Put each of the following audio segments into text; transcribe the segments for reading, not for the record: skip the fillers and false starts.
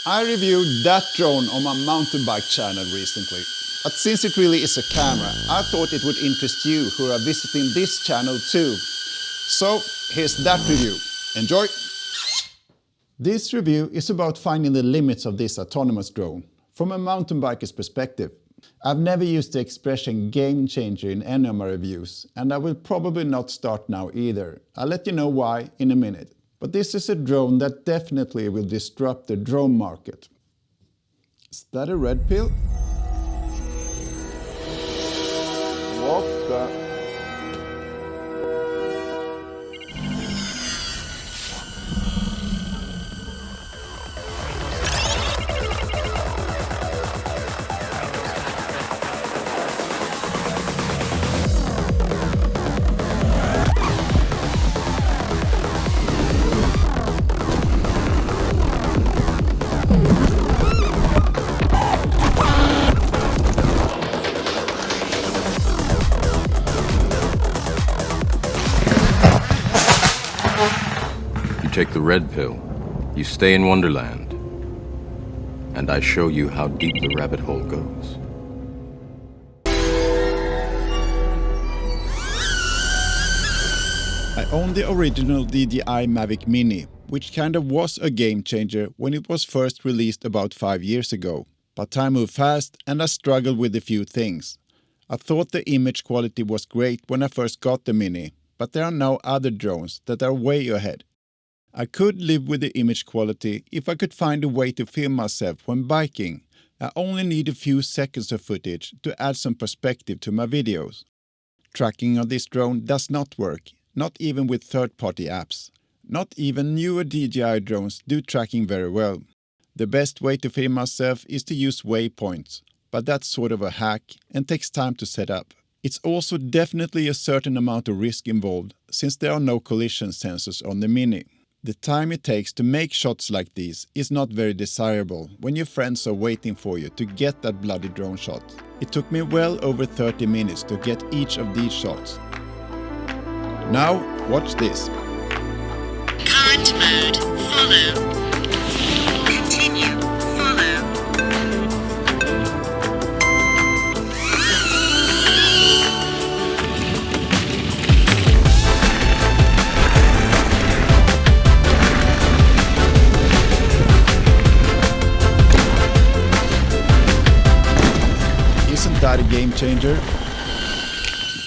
I reviewed that drone on my mountain bike channel recently, but since it really is a camera, I thought it would interest you who are visiting this channel too. So here's that review. Enjoy! This review is about finding the limits of this autonomous drone from a mountain biker's perspective. I've never used the expression game changer in any of my reviews, and I will probably not start now either. I'll let you know why in a minute. But this is a drone that definitely will disrupt the drone market. Is that a red pill? What the... Take the red pill, you stay in Wonderland, and I show you how deep the rabbit hole goes. I own the original DJI Mavic Mini, which kind of was a game changer when it was first released about 5 years ago. But time moved fast and I struggled with a few things. I thought the image quality was great when I first got the Mini, but there are now other drones that are way ahead. I could live with the image quality if I could find a way to film myself when biking. I only need a few seconds of footage to add some perspective to my videos. Tracking on this drone does not work, not even with third-party apps. Not even newer DJI drones do tracking very well. The best way to film myself is to use waypoints, but that's sort of a hack and takes time to set up. It's also definitely a certain amount of risk involved, since there are no collision sensors on the Mini. The time it takes to make shots like these is not very desirable when your friends are waiting for you to get that bloody drone shot. It took me well over 30 minutes to get each of these shots. Now, watch this. Current mode, follow. Continue, follow. Isn't that a game changer?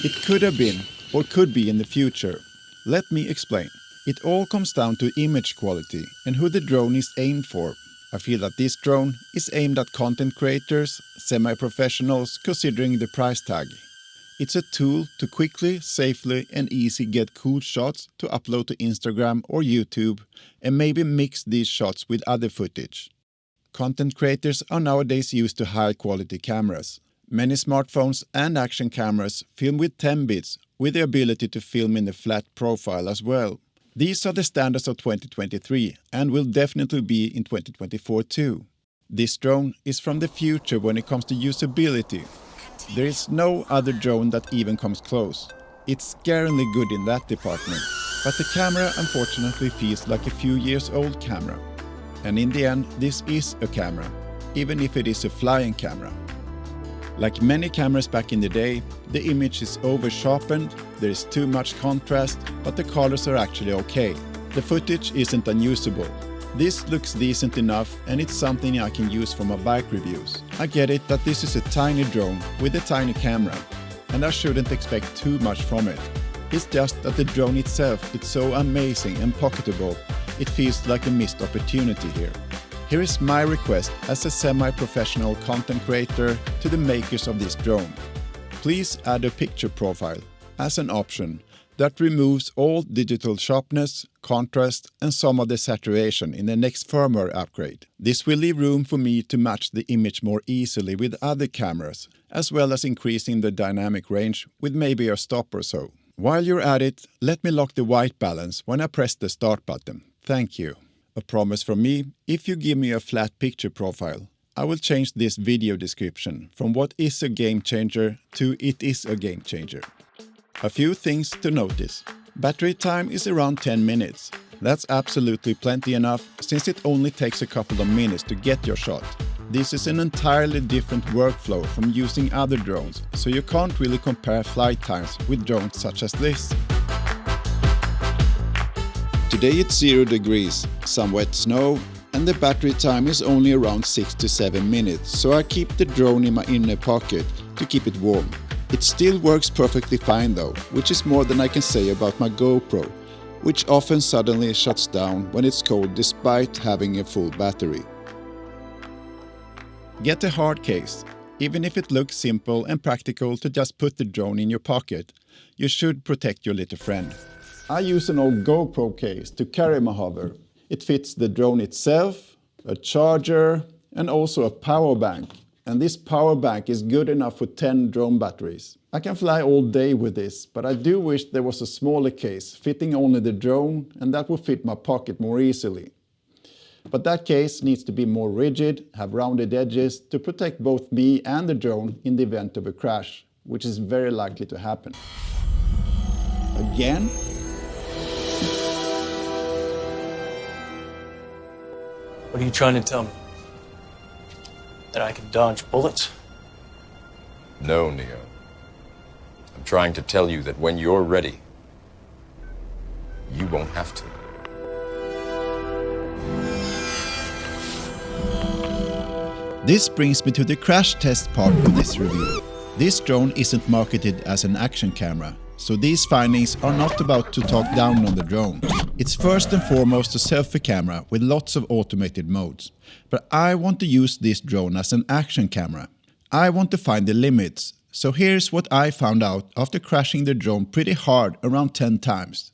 It could have been, or could be in the future. Let me explain. It all comes down to image quality and who the drone is aimed for. I feel that this drone is aimed at content creators, semi-professionals considering the price tag. It's a tool to quickly, safely and easy get cool shots to upload to Instagram or YouTube and maybe mix these shots with other footage. Content creators are nowadays used to high quality cameras. Many smartphones and action cameras film with 10 bits with the ability to film in the flat profile as well. These are the standards of 2023 and will definitely be in 2024 too. This drone is from the future when it comes to usability. There is no other drone that even comes close. It's scarily good in that department, but the camera unfortunately feels like a few years old camera. And in the end, this is a camera, even if it is a flying camera. Like many cameras back in the day, the image is over-sharpened, there is too much contrast, but the colors are actually okay. The footage isn't unusable. This looks decent enough and it's something I can use for my bike reviews. I get it that this is a tiny drone with a tiny camera, and I shouldn't expect too much from it. It's just that the drone itself is so amazing and pocketable, it feels like a missed opportunity here. Here is my request as a semi-professional content creator to the makers of this drone. Please add a picture profile as an option that removes all digital sharpness, contrast and some of the saturation in the next firmware upgrade. This will leave room for me to match the image more easily with other cameras, as well as increasing the dynamic range with maybe a stop or so. While you're at it, let me lock the white balance when I press the start button. Thank you. A promise from me, if you give me a flat picture profile, I will change this video description from what is a game changer to it is a game changer. A few things to notice. Battery time is around 10 minutes. That's absolutely plenty enough, since it only takes a couple of minutes to get your shot. This is an entirely different workflow from using other drones, so you can't really compare flight times with drones such as this. Today it's 0 degrees, some wet snow, and the battery time is only around 6 to 7 minutes, so I keep the drone in my inner pocket to keep it warm. It still works perfectly fine though, which is more than I can say about my GoPro, which often suddenly shuts down when it's cold despite having a full battery. Get a hard case. Even if it looks simple and practical to just put the drone in your pocket, you should protect your little friend. I use an old GoPro case to carry my hover. It fits the drone itself, a charger, and also a power bank. And this power bank is good enough for 10 drone batteries. I can fly all day with this, but I do wish there was a smaller case fitting only the drone, and that would fit my pocket more easily. But that case needs to be more rigid, have rounded edges to protect both me and the drone in the event of a crash, which is very likely to happen. Again? What are you trying to tell me? That I can dodge bullets? No, Neo. I'm trying to tell you that when you're ready, you won't have to. This brings me to the crash test part of this review. This drone isn't marketed as an action camera, so these findings are not about to talk down on the drone. It's first and foremost a selfie camera with lots of automated modes. But I want to use this drone as an action camera. I want to find the limits. So here's what I found out after crashing the drone pretty hard around 10 times.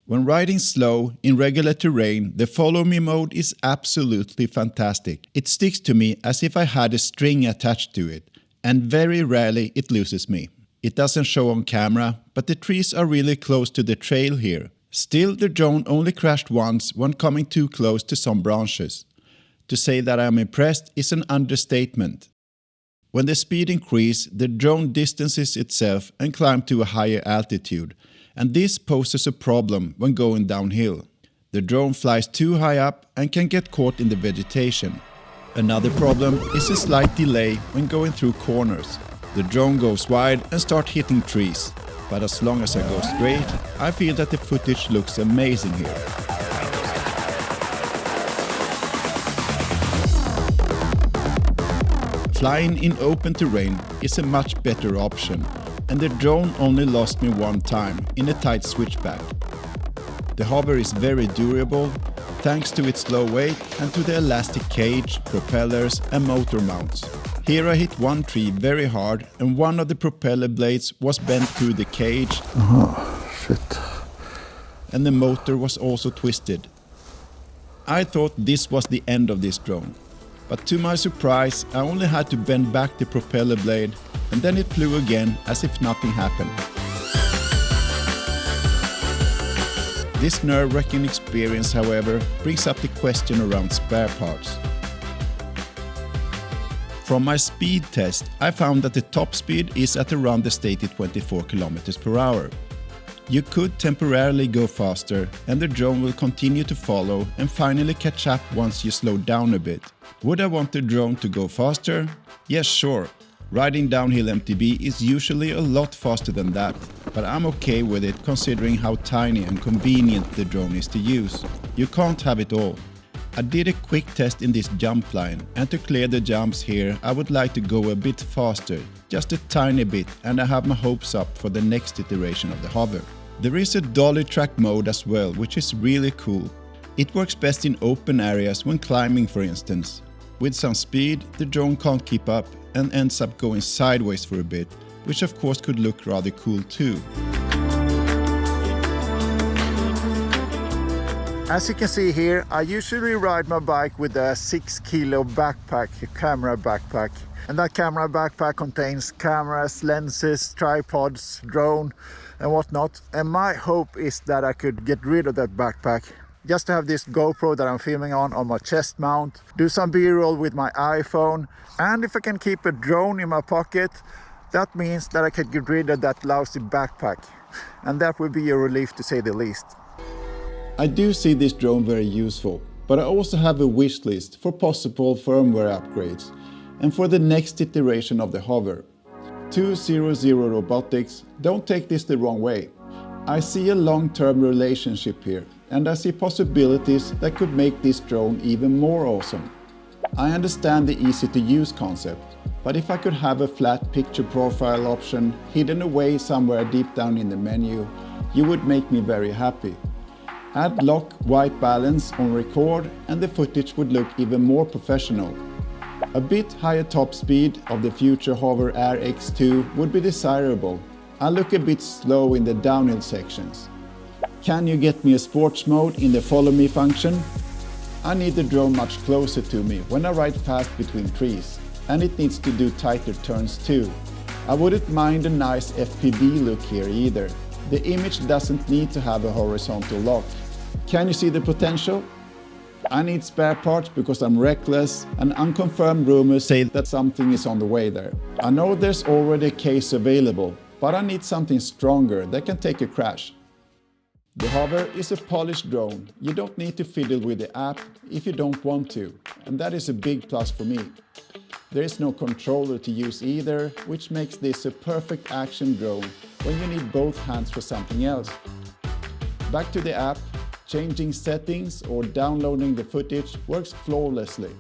When riding slow in regular terrain, the follow me mode is absolutely fantastic. It sticks to me as if I had a string attached to it, and very rarely it loses me. It doesn't show on camera, but the trees are really close to the trail here. Still, the drone only crashed once when coming too close to some branches. To say that I am impressed is an understatement. When the speed increases, the drone distances itself and climbs to a higher altitude, and this poses a problem when going downhill. The drone flies too high up and can get caught in the vegetation. Another problem is a slight delay when going through corners. The drone goes wide and starts hitting trees, but as long as I go straight, I feel that the footage looks amazing here. Flying in open terrain is a much better option, and the drone only lost me one time in a tight switchback. The hover is very durable, thanks to its low weight and to the elastic cage, propellers and motor mounts. Here I hit one tree very hard and one of the propeller blades was bent through the cage. Shit. And the motor was also twisted. I thought this was the end of this drone, but to my surprise I only had to bend back the propeller blade and then it flew again as if nothing happened. This nerve-wracking experience, however, brings up the question around spare parts. From my speed test, I found that the top speed is at around the stated 24 km per hour. You could temporarily go faster and the drone will continue to follow and finally catch up once you slow down a bit. Would I want the drone to go faster? Yes, sure. Riding downhill MTB is usually a lot faster than that, but I'm okay with it considering how tiny and convenient the drone is to use. You can't have it all. I did a quick test in this jump line, and to clear the jumps here I would like to go a bit faster, just a tiny bit, and I have my hopes up for the next iteration of the hover. There is a Dolly track mode as well, which is really cool. It works best in open areas when climbing, for instance. With some speed, the drone can't keep up and ends up going sideways for a bit, which of course could look rather cool too. As you can see here, I usually ride my bike with a 6 kilo backpack, a camera backpack. And that camera backpack contains cameras, lenses, tripods, drone and whatnot. And my hope is that I could get rid of that backpack. Just to have this GoPro that I'm filming on my chest mount, do some B-roll with my iPhone, and if I can keep a drone in my pocket, that means that I can get rid of that lousy backpack. And that would be a relief to say the least. I do see this drone very useful, but I also have a wish list for possible firmware upgrades and for the next iteration of the hover. 200 Robotics, don't take this the wrong way. I see a long-term relationship here, and I see possibilities that could make this drone even more awesome. I understand the easy-to-use concept, but if I could have a flat picture profile option hidden away somewhere deep down in the menu, you would make me very happy. Add lock white balance on record and the footage would look even more professional. A bit higher top speed of the future Hover Air X2 would be desirable. I look a bit slow in the downhill sections. Can you get me a sports mode in the follow me function? I need the drone much closer to me when I ride fast between trees, and it needs to do tighter turns too. I wouldn't mind a nice FPV look here either. The image doesn't need to have a horizontal lock. Can you see the potential? I need spare parts because I'm reckless, and unconfirmed rumors say that something is on the way there. I know there's already a case available, but I need something stronger that can take a crash. The Hover is a polished drone. You don't need to fiddle with the app if you don't want to, and that is a big plus for me. There is no controller to use either, which makes this a perfect action drone when you need both hands for something else. Back to the app, changing settings or downloading the footage works flawlessly.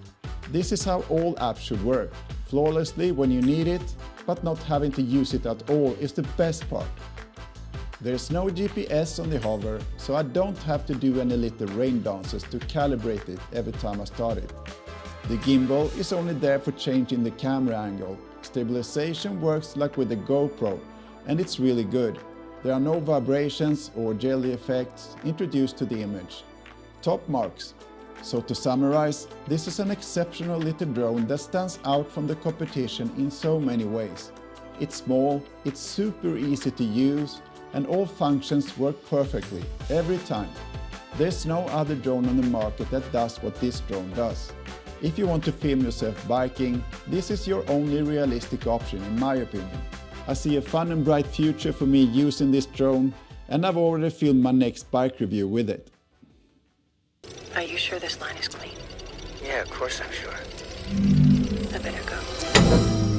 This is how all apps should work. Flawlessly when you need it, but not having to use it at all is the best part. There's no GPS on the Hover, so I don't have to do any little rain dances to calibrate it every time I start it. The gimbal is only there for changing the camera angle. Stabilization works like with the GoPro, and it's really good. There are no vibrations or jelly effects introduced to the image. Top marks. So to summarize, this is an exceptional little drone that stands out from the competition in so many ways. It's small, it's super easy to use, and all functions work perfectly, every time. There's no other drone on the market that does what this drone does. If you want to film yourself biking, this is your only realistic option in my opinion. I see a fun and bright future for me using this drone, and I've already filmed my next bike review with it. Are you sure this line is clean? Yeah, of course I'm sure. I better go.